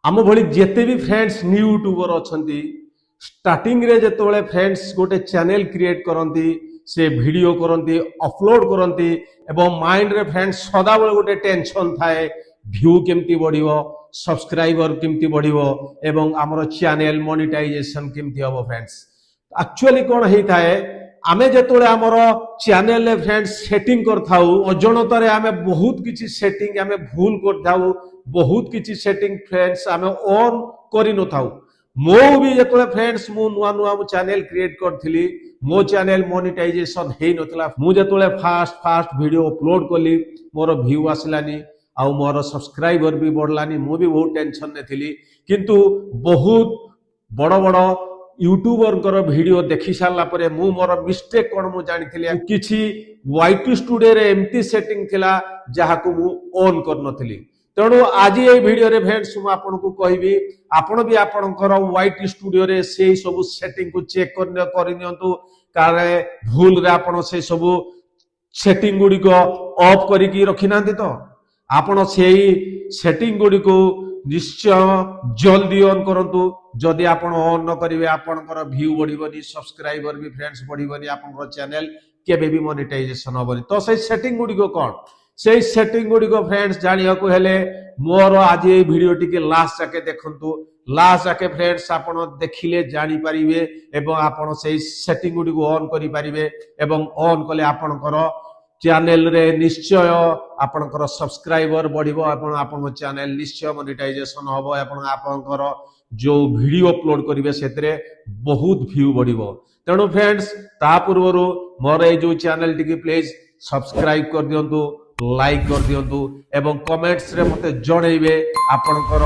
आम भली जेते भी फ्रेंड्स न्यू यूट्यूबर अच्छी स्टार्टिंग रे जेतोले फ्रेंड्स गोटे चैनल क्रिएट करती से वीडियो करती अपलोड करती एवं माइंड रे फ्रेंड्स सदा बेले गोटे टेंशन थाए व्यू केमती बढ़िवो सब्सक्राइबर केमती बढ़िवो एवं हमर चैनल मोनेटाइजेशन केमती हबो फ्रेंड्स एक्चुअली कौन होता है आमे जेतोले हमर चैनल रे फ्रेंड्स सेटिंग करथाउ अजणतारे आमे बहुत किछि सेटिंग आमे भूल करथाउ बहुत किछि सेटिंग फ्रेंड्स आमे ऑन करि नथाउ मो भी जेतोले फ्रेंड्स मु नुआ नुआ चैनल क्रिएट करथिली मो चैनल मोनेटाइजेशन हेई नथला मु जेतोले फास्ट वीडियो अपलोड कली मोर व्यू आसलानी आ मोर सब्सक्राइबर भी बढ़लानी मु भी बहुत टेंशन ने थिली किंतु बहुत बड़ बड़ यूट्यूबर वीडियो देखि सारा पर मु मोर मिस्टेक कौन मु जानी किछि YT स्टूडियो रे एमती सेटिंग थिला जहा को मु ऑन कर नथिली तेणु आज ये वीडियो रे फ्रेंड्स मु आपन को कहबी आपन भी आपनकर YT स्टूडियो रे से सब सेटिंग को चेक करनियंतु कारे भूल रे आपन से सब सेटिंग गुडी को ऑफ करी की रखिनांती तो आपन से सेटिंग गुडी को निश्चय जल्दी ऑन करंतु जदि आपण ऑन न करिवे आपनकर व्यू बढ़िबनी सब्सक्राइबर भी फ्रेंड्स बढ़िबनी आपनकर चैनल केबे भी मोनेटाइजेशन होबनी तो से सेटिंग गुडी को कोन से सेटिंग गुडी को फ्रेंड्स जानिया को हेले मोर आज ए वीडियो टिके लास्ट जाके देखंतु लास्ट जाके फ्रेंड्स आपण देखिले जानि परिबे एवं आपण से सेटिंग गुडी को ऑन करि परिबे एवं ऑन कले आपनकर चैनल रे निश्चय आपनकर सब्सक्राइबर बढ़िबो आपण आपन चैनल निश्चय मोनेटाइजेशन होबो आपनकर जो वीडियो अपलोड करिवे सेतरे बहुत व्यू बढ़िबो तेणु फ्रेंड्स ता पूर्वरु मोर ए जो चैनल टिके प्लीज सब्सक्राइब कर दियंतु लाइक कर दियंतु एवं कमेंट्स रे मते जणैबे आपनकर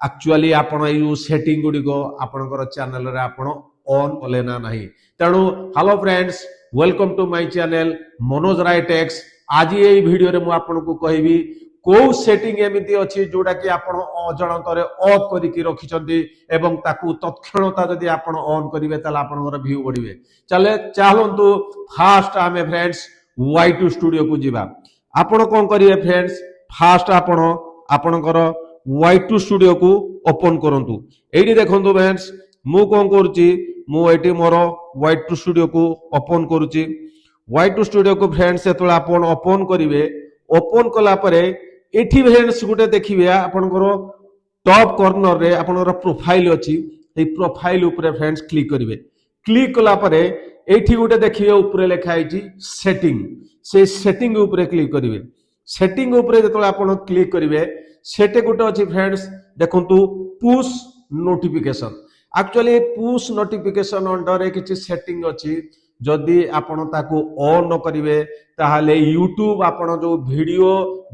एक्चुअली आपण ए जो सेटिंग गुडी को आपनकर चैनल रे आपण ऑन कले ना नाही तेणु hello friends welcome to my channel Manoj Rai techs आज ये वीडियो रे मु आपन को कहबी को सेटिंग एमिति अछि जोडा कि आपण अजणतरे ऑफ करी की रखिचंती एवं ताकू तत्क्षणता जदि आपण ऑन करिवे ताला आपनकर व्यू बढ़िवे चालंतु फास्ट आमे फ्रेंड्स YT स्टूडियो को जिबा आपण कोन करिवे फ्रेंड्स फास्ट आपण आपनकर YT स्टूडियो को ओपन करंतु एडी देखंतु फ्रेंड्स मु कोन करची मु एटी मोर YT स्टूडियो को ओपन करूची YT स्टूडियो को फ्रेंड्स एतला आपण ओपन करिवे ओपन कला परे एठी फ्रेंड्स गुटे देखिबे आपनकर टॉप कॉर्नर रे आपनकर प्रोफाइल अछि ए प्रोफाइल ऊपर फ्रेंड्स क्लिक करिवे क्लिक कला परे एठी गुटे देखिबे ऊपर लिखा आइची सेटिंग से सेटिंग ऊपर क्लिक करिवे सेटिंग ऊपर जेतला आपण क्लिक करिवे सेटे गुटे अछि फ्रेंड्स देखंतु push notification actually push notification under रे किछि सेटिंग अछि जदि आपण ताकू ऑन न करिवे ताहाले यूट्यूब आपण जो वीडियो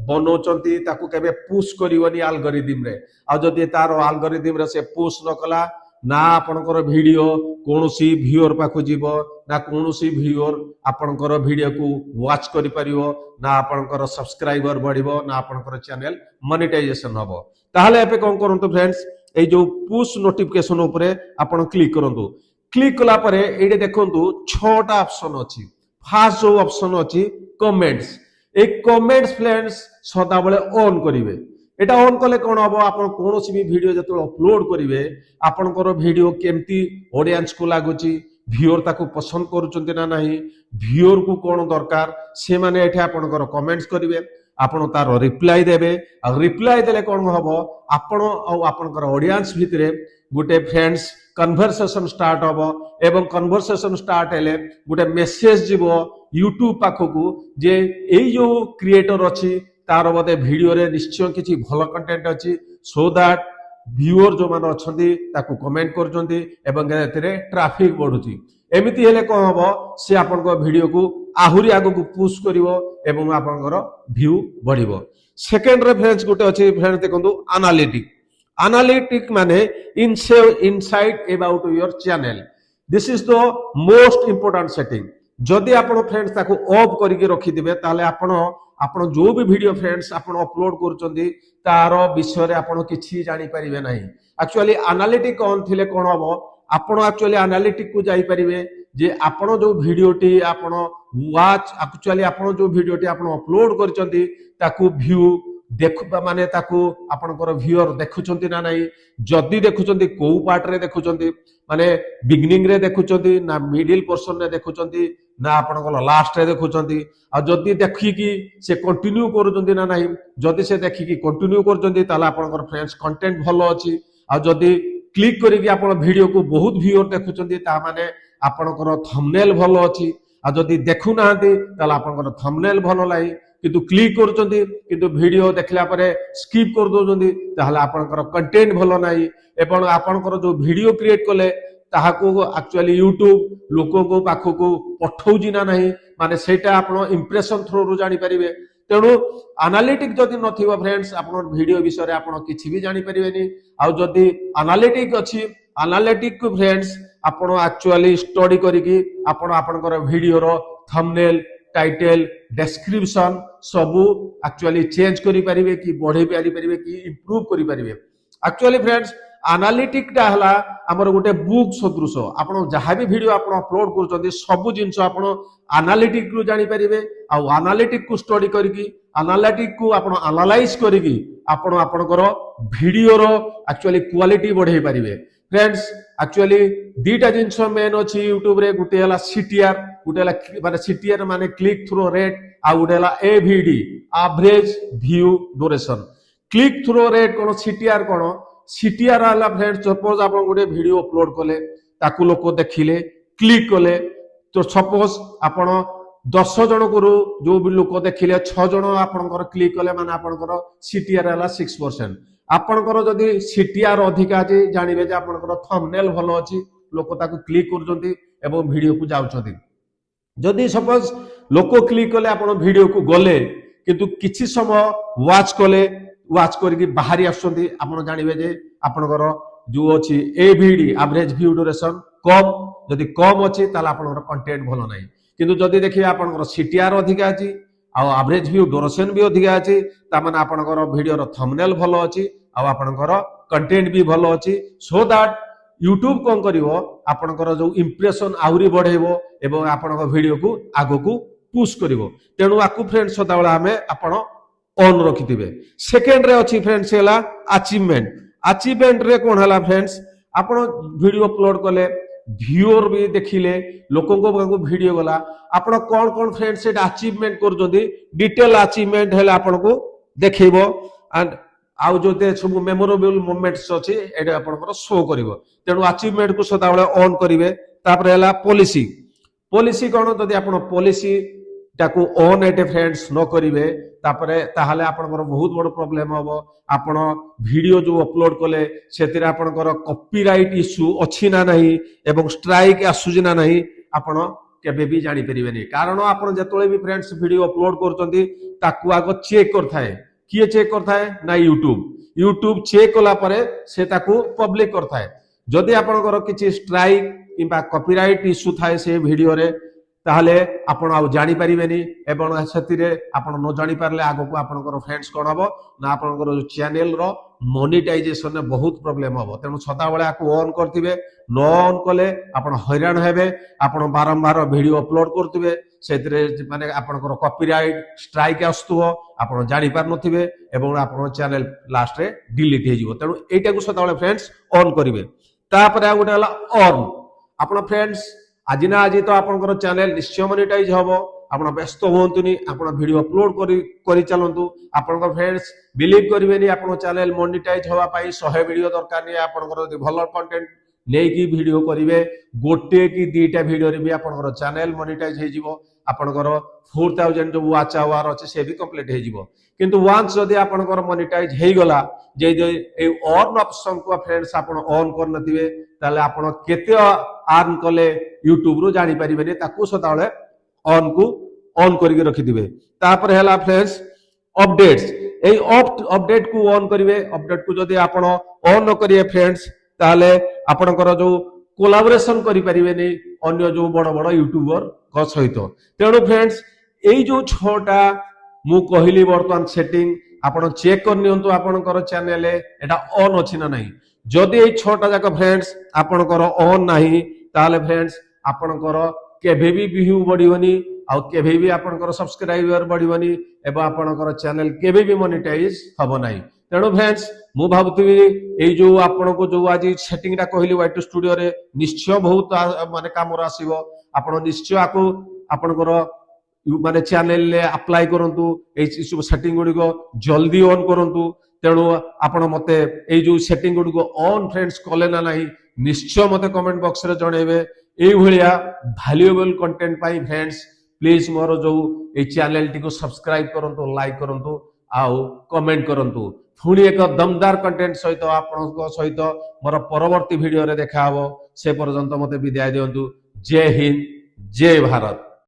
बनोचंती ताकू केबे पुश करिवनी एल्गोरिदम रे आ जदि तार एल्गोरिदम रे से पुश न कला ना आपनकर वीडियो कोनोसी व्यूअर पाखु जीवो ना कोनोसी व्यूअर आपनकर वीडियो को वॉच करि परिवो ना आपनकर सब्सक्राइबर बढ़िवो ना आपनकर चैनल मोनेटाइजेशन हबो ताहाले एपे कोन करंतु फ्रेंड्स ए जो पुश नोटिफिकेशन ऊपर आपण क्लिक करंतु क्लिक कला परे एडे देखंतु 6टा ऑप्शन अछि फास्ट जो ऑप्शन अछि कमेंट्स ए कमेंट्स फ्रेंड्स सदा बेले ऑन करिवे एटा ऑन कले कोन हबो आपण कोनोसी भी वीडियो जतो अपलोड करिवे आपनकर वीडियो केमती ऑडियंस को लागुची व्यूअर ताको पसंद करूचंती ना नाही व्यूअर को कोन दरकार से माने एठे आपनकर कमेंट्स करिवे आपण तार रिप्लाई देबे आ रिप्लाई देले कोन हबो आपण आ आपनकर ऑडियंस भितरे गुटे फ्रेंड्स कन्वर्सेशन स्टार्ट हबो एवं कन्वर्सेशन स्टार्ट हेले गुटे मेसेज जीवो यूट्यूब पाखकू जे एई जो क्रिएटर अछि तार बदे वीडियो रे निश्चय किछि भलो कंटेंट अछि सो दैट व्यूअर जो मान अछंती ताकू कमेंट करचंती एवं एथिरे ट्रैफिक बढ़ुची एमिति हेले कोन हबो से आपनको वीडियो को आहुरी आगो को पुश करिवो एवं आपनकर व्यू बढ़िवो सेकंड रे फ्रेंड्स गुटे अछि फ्रेंड्स देखंतु एनालिटिक माने insight about your channel this is the most important setting जदि आपण फ्रेंड्स ताको ऑफ करिके रखि दिबे ताले आपण जो भी वीडियो फ्रेंड्स आपण अपलोड करचंदी तार विषय रे आपण किछि जानि परिबे नाही एक्चुअली एनालिटिक ऑन थिले कोन हबो आपण एक्चुअली एनालिटिक को जाई परिबे जे आपण जो वीडियोटी आपण वॉच एक्चुअली आपण जो वीडियोटी आपण अपलोड करचंदी ताकू व्यू देखु माने ताकू आपनकर व्यूअर देखुचंती ना नहीं जदी देखुचंती को पार्ट रे देखुचंती माने बिगिनिंग रे देखुचंती ना मिडिल पोर्शन रे देखुचंती ना आपनकर लास्ट रे देखुचंती आ जदी देखि कि से कंटिन्यू करूचंती ना नहीं जदी से देखि कि कंटिन्यू करचंती ताला आपनकर फ्रेंड्स कंटेंट भलो अछि आ जदी क्लिक करी कि आपन वीडियो को बहुत व्यूअर देखुचंती ता माने आपनकर थंबनेल भलो अछि आ जदी देखु नाहंती ताला आपनकर थंबनेल भलो लाई किंतु क्लिक करूचंती किंतु वीडियो देखला परे स्किप कर दोचंती ताहले आपनकर कंटेंट भलो नाही एवं आपनकर जो वीडियो क्रिएट कले ताहाको एक्चुअली यूट्यूब लोको को पाखो को पठौजी ना नाही माने सेटा आपन इंप्रेशन थ्रू रु जानि परिबे तेणु एनालिटिक जदि नथिबो फ्रेंड्स आपन वीडियो विषय रे आपन किछि भी जानि परिबेनी आ जदि एनालिटिक अछि एनालिटिक को फ्रेंड्स आपन एक्चुअली स्टडी करिकि आपन आपनकर वीडियो रो थंबनेल टाइटल डिस्क्रिप्शन सबू एक्चुअली चेंज करि परिबे कि बढ़े परिबे कि इंप्रूव करि परिबे एक्चुअली फ्रेंड्स एनालिटिक टा हला हमर गोटे बुक सदृश आपण जहा भी वीडियो आपण अपलोड करछथि सब जिंस आपण एनालिटिक रु जानि परिबे आ एनालिटिक को स्टडी करिकि एनालिटिक को आपण एनालाइज करिकि आपण आपनकर वीडियो रो एक्चुअली क्वालिटी बढ़े परिबे फ्रेंड्स एक्चुअली दीटा जिंस मेन अछि YouTube रे गुटे हला CTR गुटे हला माने CTR माने क्लिक थ्रू रेट आ गुटे हला AVD average view duration click through rate कोन CTR कोन CTR हला फ्रेंड्स सपोज आपण गुटे वीडियो अपलोड कले ताकू लोक देखिले क्लिक कले तो सपोज आपण 10 जन को जो भी लोक देखिले 6 जन आपनकर क्लिक कले माने आपनकर CTR हला 6% आपनकर जदि CTR अधिका जे जानिबे जे आपनकर थंबनेल भलो अछि लोक ताकू क्लिक करजंती एवं वीडियो को जाउछंती जदि सपोज लोक क्लिक कले आपण वीडियो को गले किंतु किछि समय वाच करके बाहरी आछंती आपण जानिबे जे आपनकर जो अछि AVD एवरेज व्यू ड्यूरेशन कम जदि कम अछि ताला आपनकर कंटेंट भलो नाही किंतु जदि देखिबे आपनकर CTR अधिका अछि आ एवरेज व्यू ड्यूरेशन भी अधिका अछि ता माने आपनकर वीडियो रो थंबनेल भलो अछि आ आपनकर कंटेंट भी भलो अछि सो दैट YouTube कोन करिवो आपनकर जो इंप्रेशन आउरी बढ़ेबो एवं आपनकर वीडियो को आगो को पुश करिवो तेनु आकु फ्रेंड्स सदाबेला हमें आपण ऑन रखिथिबे सेकंड रे अछि फ्रेंड्स हला अचीवमेंट रे कोन हला फ्रेंड्स आपण वीडियो अपलोड कले व्यूअर भी देखिले लोकों को वीडियो गला आपण कोन कोन फ्रेंड्स सेट अचीवमेंट कर जदी डिटेल अचीवमेंट हला आपण को देखैबो एंड आउ जोते सब मेमोरेबल मोमेंट्स अछि एटा आपनकर शो करिवो तेनु अचीवमेंट को सदाबेला ऑन करिवे तापर हला पॉलिसी कोन जदी आपण पॉलिसी ताकू ऑन एटे फ्रेंड्स न करिवे तापरे ताहाले आपनकर बहुत बड़ प्रॉब्लम होबो आपण वीडियो जो अपलोड कले सेतिरा आपनकर कॉपीराइट इश्यू अछि ना नहीं एवं स्ट्राइक आसुजी ना नहीं आपण केबे भी जानि परिबेनी कारण आपण जतोले भी फ्रेंड्स वीडियो अपलोड करचंती ताकू आगो चेक करथाय किए चेक करथाय ना यूट्यूब चेक कला परे से ताकू पब्लिक करथाय जदि आपनकर किछि स्ट्राइक किबा कॉपीराइट इश्यू थाय से वीडियो रे ताहले आपण आ जानि परिबेनी एवं सेतिरे आपण न जानि पारले आगो को आपनकर फ्रेंड्स कोन हबो ना आपनकर जो चैनल रो मोनेटाइजेशन में बहुत प्रॉब्लम हबो तेनु सदा बेला को ऑन करथिबे न ऑन कले आपण हैरान हेबे आपण बारंबार वीडियो अपलोड करथिबे सेतिरे माने आपनकर कॉपीराइट स्ट्राइक आस्तुओ आपण जानि पार नथिबे एवं आपण चैनल लास्ट रे डिलीट हे जिवो तेनु एटा को सदा बेला फ्रेंड्स ऑन करिवे तापर आ गोटे हला ऑन आपण फ्रेंड्स आज ना आज तो आपनकर चैनल निश्चय मोनेटाइज हबो आपण व्यस्त होंतुनी आपण वीडियो अपलोड करी चलंतु आपनकर फ्रेंड्स बिलीव करिवेनी आपण चैनल मोनेटाइज होवा पई 100 वीडियो दरकार नै आपनकर जदि भलो कंटेंट लेकी वीडियो करिवे गोटे की दीटा वीडियो रे भी आपनकर चैनल मोनेटाइज हे जिवो आपनकर 4000 जो वाच आवर अछि से भी कंप्लीट हे जिवो किंतु वंस जदि आपनकर मोनेटाइज हे गला जे ए ऑन ऑप्शन को फ्रेंड्स आपण ऑन कर नथिबे ताले आपण केते अर्न कले YouTube रो जानि परिबेनी ताकू सदाळे ऑन को ऑन करके रखि दिबे तापर हला फ्रेंड्स अपडेट्स ए अपडेट को ऑन करिवे अपडेट को जदि आपण ऑन न करिए फ्रेंड्स ताले आपनकर जो कोलैबोरेशन करि परिबेनी अन्य जो बड़ बड़ यूट्यूबर को सहित तेणु फ्रेंड्स एई जो छोटा मु कहिली वर्तमान सेटिंग आपण चेक कर नियंतु आपनकर चैनल एटा ऑन अछि ना नहीं जदि एई छोटा जाक फ्रेंड्स आपनकर ऑन नाही ताले फ्रेंड्स आपनकर केबे भी व्यू बढ़िबनी आउ केबे भी आपनकर सब्सक्राइबर बढ़िबनी एवं आपनकर चैनल केबे भी मोनेटाइज हबो नाही। तेणु फ्रेंड्स मु भाबुथि एई जो आपनको जो आज सेटिंग टा कहली वाइट स्टूडियो रे निश्चय बहुत माने काम आसीबो। आपण निश्चय आको आपनकर माने चैनल ले अप्लाई करंतु एई सब सेटिंग गुडी को जल्दी ऑन करंतु। तेणु आपण मते एई जो सेटिंग गुडी को ऑन फ्रेंड्स कले ना नाही निश्चय मते कमेंट बॉक्स रे जणेबे। एई भलिया वैल्यूएबल कंटेंट पाई फ्रेंड्स प्लीज मोर जो ए चैनल टी को सब्सक्राइब करंतु, लाइक करंतु आउ कमेंट करंतु। पुणी एक दमदार कंटेंट सहित आपन सहित मोर परवर्ती वीडियो रे देखा हबो। से पर्यंत मते विदाय दियंतु। जय हिंद, जय भारत।